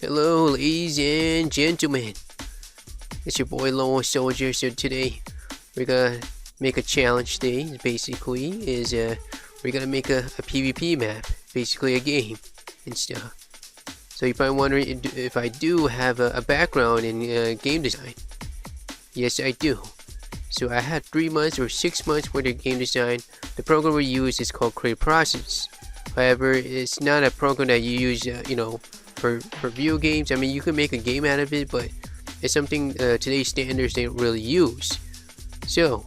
Hello, ladies and gentlemen. It's your boy LonewolfSoldier. So today we're gonna make a challenge thing. Basically, we're gonna make a PvP map, basically a game and stuff. So you're probably wondering if I do have a background in game design. Yes, I do. So I had 3 months or 6 months worth of game design. The program we use is called Creative Process. However, it's not a program that you use, for video games. I mean, you can make a game out of it, but it's something today's standards they don't really use. So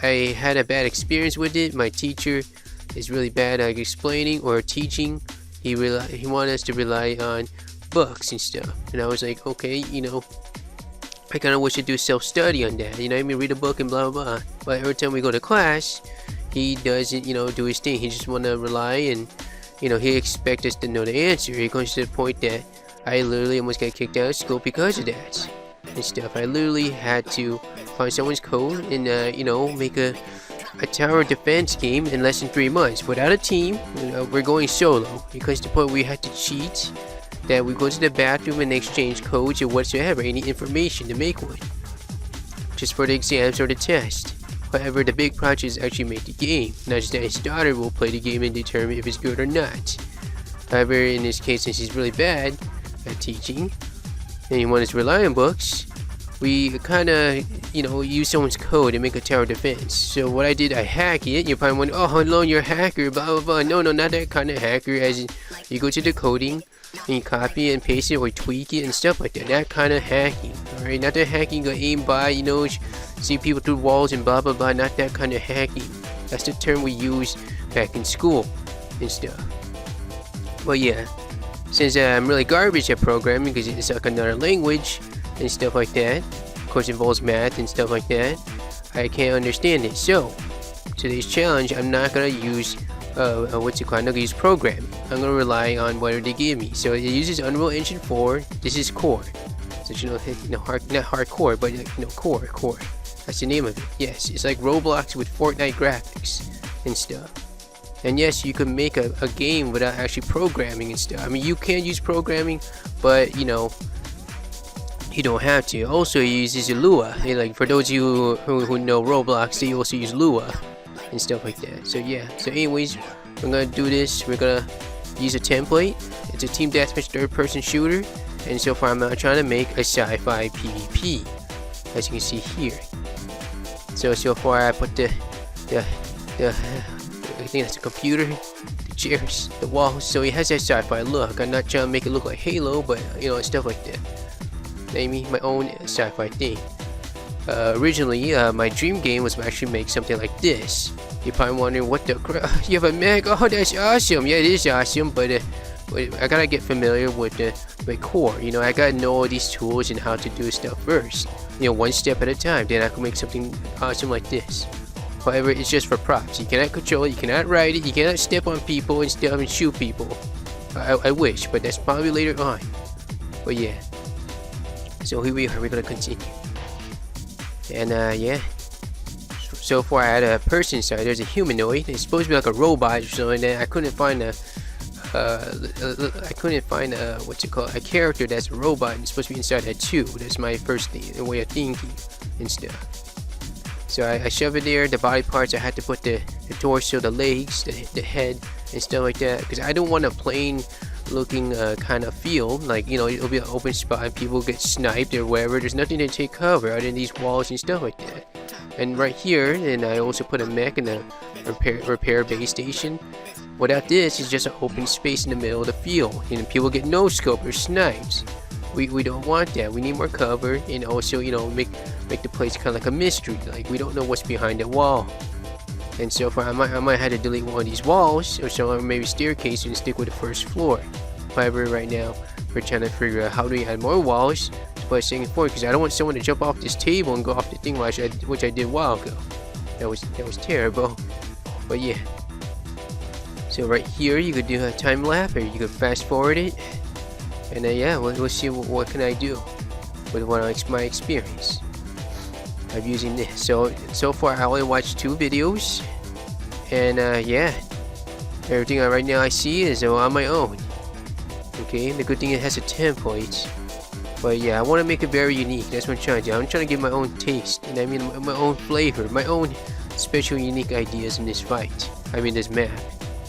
I had a bad experience with it. My teacher is really bad at explaining or teaching. He wanted us to rely on books and stuff, and I was like, okay, I kind of wish to do self-study on that. I mean, read a book and blah blah blah. But every time we go to class, he doesn't, do his thing. He just want to rely and, he expects us to know the answer. He comes to the point that I literally almost got kicked out of school because of that and stuff. I literally had to find someone's code and, make a tower defense game in less than 3 months without a team. We're going solo because the point we had to cheat. That we go to the bathroom and exchange codes or whatsoever, any information to make one, just for the exams or the test. However, the big project is actually make the game, not just that his daughter will play the game and determine if it's good or not. However, in this case, since he's really bad at teaching and he wants to rely on books, we kind of, use someone's code and make a tower defense. So what I did, I hack it. You're probably wondering, oh, hello, you're a hacker, blah blah blah. No, not that kind of hacker. As in, you go to the coding and you copy it and paste it or tweak it and stuff like that. That kind of hacking, alright? Not that hacking go aim by, see people through walls and blah blah blah. Not that kind of hacking. That's the term we use back in school and stuff. But yeah, since I'm really garbage at programming because it's like another language and stuff like that, of course it involves math and stuff like that, I can't understand it. So today's challenge, I'm not gonna use I'm not gonna use programming. I'm gonna rely on whatever they give me. So it uses Unreal Engine 4. This is Core. So not hardcore, but Core. That's the name of it. Yes, it's like Roblox with Fortnite graphics and stuff. And yes, you can make a game without actually programming and stuff. I mean, you can use programming, but you don't have to. Also, it uses Lua. Like for those of you who know Roblox, they also use Lua and stuff like that. So yeah. So anyways, we're gonna do this. We're gonna use a template. It's a team deathmatch third-person shooter, and so far I'm trying to make a sci-fi PvP, as you can see here. So far I put the I think that's a computer, the chairs, the walls. So it has that sci-fi look. I'm not trying to make it look like Halo, but stuff like that. Maybe my own sci-fi thing. Originally, my dream game was to actually make something like this. You're probably wondering, what the crap? You have a mech? Oh, that's awesome. Yeah, it is awesome, but I gotta get familiar with my core. I gotta know all these tools and how to do stuff first. One step at a time. Then I can make something awesome like this. However, it's just for props. You cannot control it. You cannot ride it. You cannot step on people and stuff and shoot people. I wish, but that's probably later on. But yeah. So here we are. We're gonna continue. And yeah, so far I had a person side. There's a humanoid. It's supposed to be like a robot or something. And I couldn't find a what's it called? A character that's a robot. And it's supposed to be inside that too. That's my first way of thinking and stuff. So I shove it there. The body parts, I had to put the torso, the legs, the head, and stuff like that. Because I don't want a plain looking kind of field, like it'll be an open spot and people get sniped or whatever. There's nothing to take cover other than these walls and stuff like that. And right here, and I also put a mech and a repair base station. Without this, it's just an open space in the middle of the field, and people get no scope or snipes. We don't want that. We need more cover, and also make the place kind of like a mystery, like we don't know what's behind the wall. And so far, I might have to delete one of these walls, or maybe staircase and stick with the first floor. However, right now, we're trying to figure out how do we add more walls to put a second floor, because I don't want someone to jump off this table and go off the thing, which I did a while ago. That was terrible. But yeah. So right here, you could do a time lapse, or you could fast forward it. And yeah, we'll see what can I do with my experience of using this. So far I only watched 2 videos, and yeah, everything right now I see is on my own. Okay, the good thing it has a template. But yeah, I want to make it very unique. That's what I'm trying to do. I'm trying to give my own taste, and I mean my own flavor, my own special unique ideas in this fight. I mean this map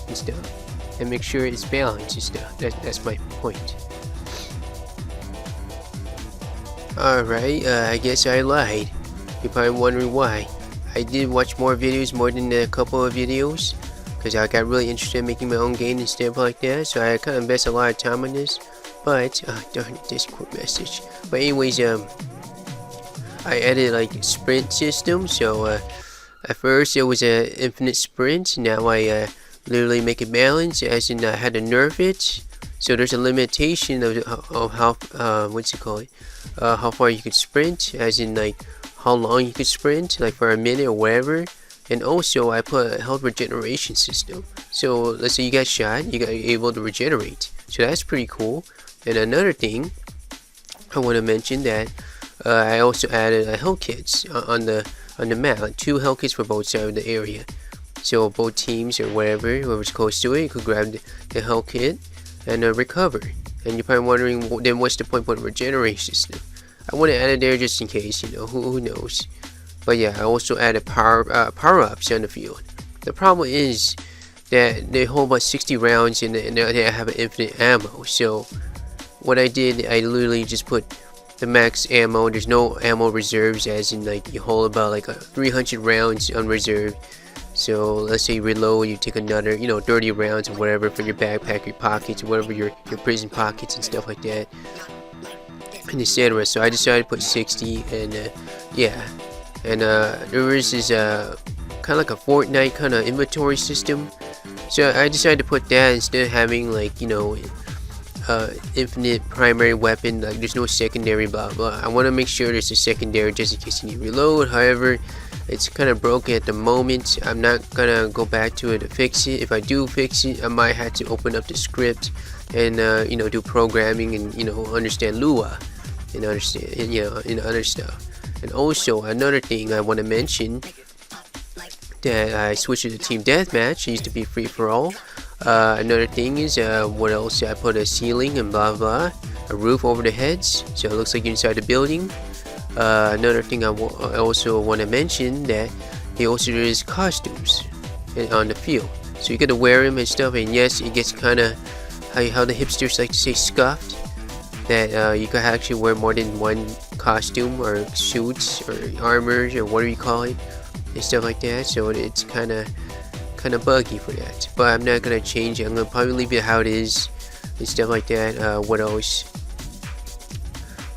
and stuff, and make sure it's balanced and stuff. That's my point. Alright, I guess I lied. You're probably wondering why. I did watch more videos, more than a couple of videos, because I got really interested in making my own game and stuff like that, so I kind of invest a lot of time on this. But, darn it, Discord message. But anyways, I added like a sprint system, so at first it was an infinite sprint, now I literally make it balanced, as in I had to nerf it. So there's a limitation of how, what's it called, how far you could sprint, as in like how long you could sprint, like for a minute or whatever. And also I put a health regeneration system. So let's say you got shot, you're able to regenerate. So that's pretty cool. And another thing I want to mention that I also added health kits on the map, like 2 health kits for both sides of the area. So both teams or whoever's close to it could grab the health kit and recover. And you're probably wondering, well, then what's the point for the regeneration system? I want to add it there just in case, you know, who knows. But yeah, I also added power-ups on the field. The problem is that they hold about 60 rounds and they have an infinite ammo. So what I did, I literally just put the max ammo. There's no ammo reserves, as in like you hold about like 300 rounds unreserved. So let's say you reload, you take another, you know, 30 rounds or whatever for your backpack, your pockets, or whatever your prison pockets and stuff like that, and etc. So I decided to put 60, and yeah, and there was this kind of like a Fortnite kind of inventory system. So I decided to put that instead of having like, you know, infinite primary weapon, like there's no secondary, blah blah. I want to make sure there's a secondary just in case you need to reload. However, it's kind of broken at the moment. I'm not gonna go back to it to fix it. If I do fix it, I might have to open up the script and you know, do programming and, you know, understand Lua and understand, and, you know, and other stuff. And also another thing I want to mention, that I switched to the team deathmatch. It used to be free for all. Another thing is, what else? I put a ceiling and blah blah, a roof over the heads, so it looks like you're inside the building. Another thing I also want to mention, that they also there's costumes on the field, so you gotta wear them and stuff. And yes, it gets kind of how the hipsters like to say scuffed, that you can actually wear more than one costume or suits or armors or whatever you call it and stuff like that. So it's kind of buggy for that, but I'm not gonna change it. I'm gonna probably leave it how it is and stuff like that. What else?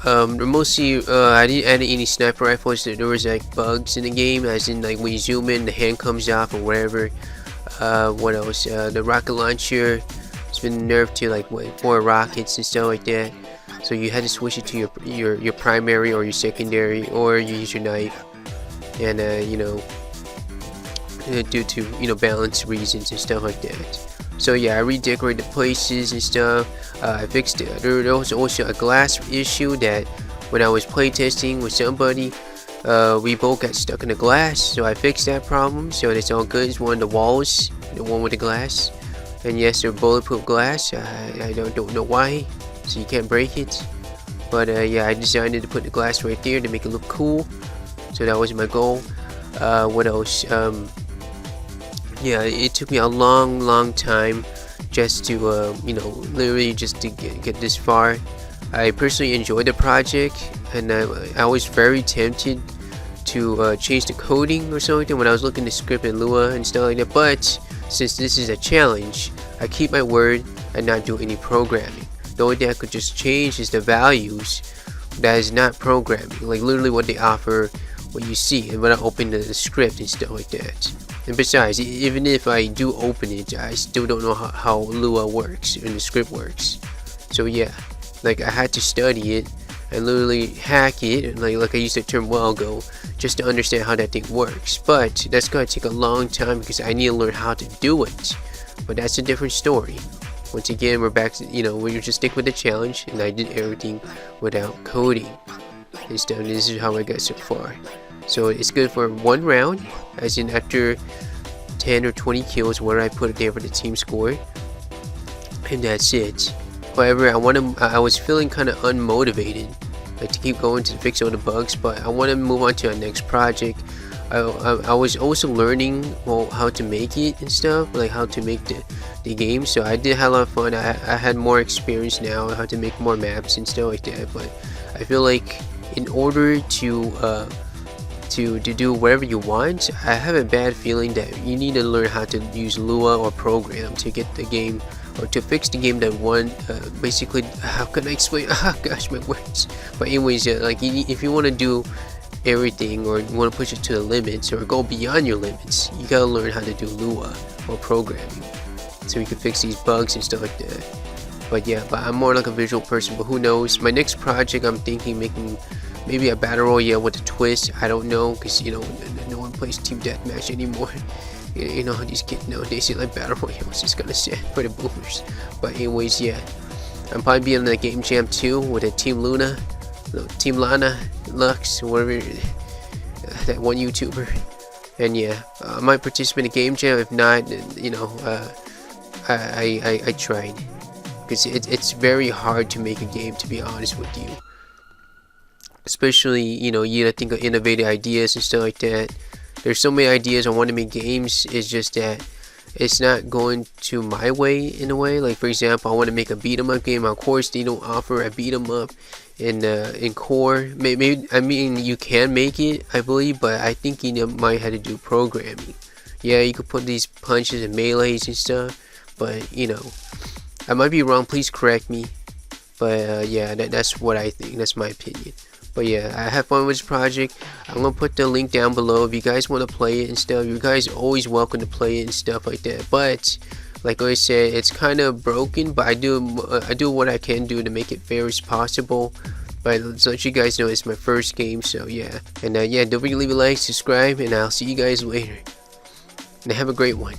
Mostly I didn't add any sniper rifles. There was like bugs in the game, as in like when you zoom in the hand comes off or whatever. What else? The rocket launcher has been nerfed to like 4 rockets and stuff like that, so you had to switch it to your primary or your secondary, or you use your knife. And you know, due to, you know, balance reasons and stuff like that. So yeah, I redecorated the places and stuff. I fixed it. There was also a glass issue that when I was playtesting with somebody, we both got stuck in the glass. So I fixed that problem. So it's all good. It's one of the walls, the one with the glass. And yes, they're bulletproof glass. I don't know why, so you can't break it. But yeah, I decided to put the glass right there to make it look cool. So that was my goal. What else? Yeah, it took me a long time just to you know, literally just to get this far. I personally enjoyed the project, and I was very tempted to change the coding or something when I was looking at the script in Lua and stuff like that. But since this is a challenge, I keep my word and not do any programming. The only thing I could just change is the values. That is not programming, like literally what they offer, what you see, and when I open the script and stuff like that. And besides, even if I do open it, I still don't know how Lua works and the script works. So yeah, like I had to study it and literally hack it, and like I used the term while ago, just to understand how that thing works. But that's gonna take a long time because I need to learn how to do it. But that's a different story. Once again, we're back to, you know, we just stick with the challenge, and I did everything without coding. Instead, this is how I got so far. So it's good for 1 round, as in after 10 or 20 kills, where I put it there for the team score, and that's it. However, I was feeling kind of unmotivated, like, to keep going to fix all the bugs, but I want to move on to our next project. I was also learning, well, how to make it and stuff, like how to make the game. So I did have a lot of fun. I had more experience now, how to make more maps and stuff like that. But I feel like in order to do whatever you want, I have a bad feeling that you need to learn how to use Lua or program to get the game, or to fix the game that basically, how can I explain? Ah, gosh, my words. But anyways, like, if you want to do everything, or you want to push it to the limits or go beyond your limits, you gotta learn how to do Lua or programming, so you can fix these bugs and stuff like that. But yeah, I'm more like a visual person. But who knows? My next project, I'm thinking making maybe a battle royale with a twist. I don't know, because no one plays team deathmatch anymore. You know how these kids nowadays, they like battle royales. It's kind of sad for the boomers. But anyways, yeah, I'm probably be in the game jam too with a Team Luna, Team Lana, Lux, whatever, that one YouTuber. And yeah, I might participate in a game jam. If not, I tried, because it's very hard to make a game, to be honest with you. Especially, you gotta think of innovative ideas and stuff like that. There's so many ideas I want to make games. It's just that it's not going to my way, in a way. Like, for example, I want to make a beat 'em up game. Of course, they don't offer a beat 'em up in core. Maybe, I mean, you can make it, I believe, but I think you might have to do programming. Yeah, you could put these punches and melees and stuff, but I might be wrong. Please correct me. But yeah, that's what I think. That's my opinion. But yeah, I have fun with this project. I'm gonna put the link down below if you guys want to play it and stuff. You guys are always welcome to play it and stuff like that. But like I said, it's kind of broken, but I do what I can do to make it fair as possible. But let's let you guys know it's my first game, so yeah. And yeah, don't forget to leave a like, subscribe, and I'll see you guys later. And have a great one.